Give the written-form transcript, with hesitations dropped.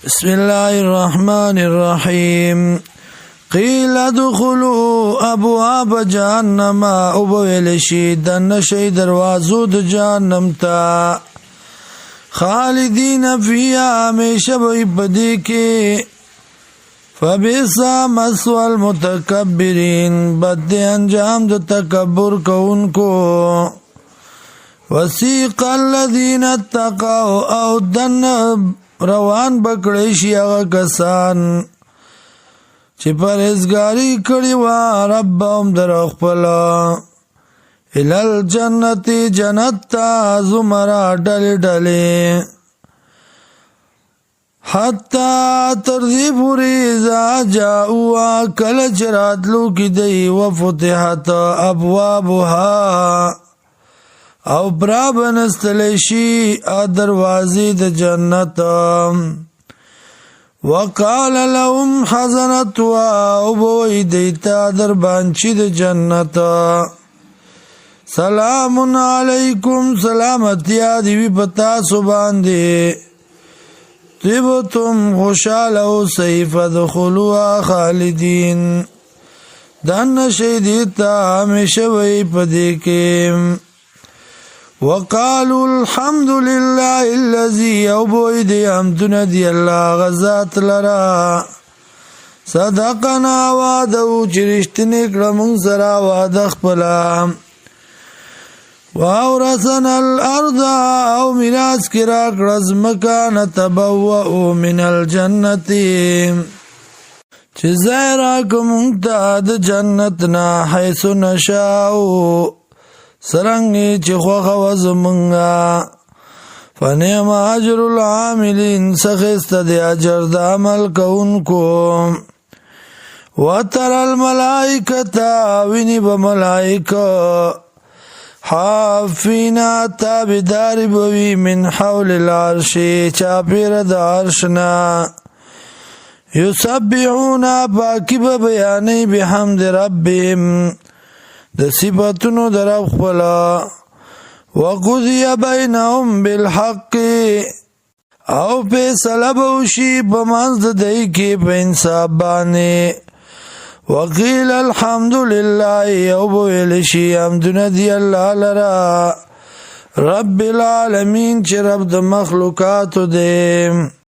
بسم الله الرحمن الرحيم قيل ادخلوا ابواب جهنم وبويلشي دن شي دروازو د جهنم تا خالدين فيها همیشه وي پدې کې فبئس مثوى المتكبرين بد انجام د تکبر کوونکو وسيق الذين اتقوا او دن روان بکړی شي هغه کسان چې پرهیزګاری کړی و ربهم در خپل الال جنتی جنت تا زمرا ډلې ډلې حتی ترذی پوری ذا جاؤوا کل چراتلو کی دی وفتحت ابوابها او برابن استلیشی دروازی د جنت وقال لهم حزنتها او بوئی دیتا در بانچی د جنت سلام علیکم سلامتیا دیوی پتا سبان دی طیبتم خوشحال او سیف دخلوا خالدین دن شیدیتا ہمیشہ وی پدیکیم وقالوا الحمد لله الذي يوبوي دي حمدنا دي الله غزات لرا صدقنا وعده چرشتنی کړم سرا وعده خپل واورثنا الارض او میراث کرا کړز مکان تبوؤ من الجنه چې زیرا کوم د جنت نه حيث نشاء سرنگی چی خوخ وزمنگا فنعم اجر العاملین سخست دی اجر دا عمل کونکو وتر الملائکتا وینی بملائکا حافینا تابداری بوی من حول العرشی چاپیر دا عرشنا یسبحونا باکی ببیانی بحمد ربیم د صفاتونو در خپل وقضی بینهم بالحق او په سلبوشی بمنځ د دای کې په انصاف باندې وقیل الحمد لله او ویل شي حمدنا دی الله لرا رب العالمین چې رب د مخلوقات دی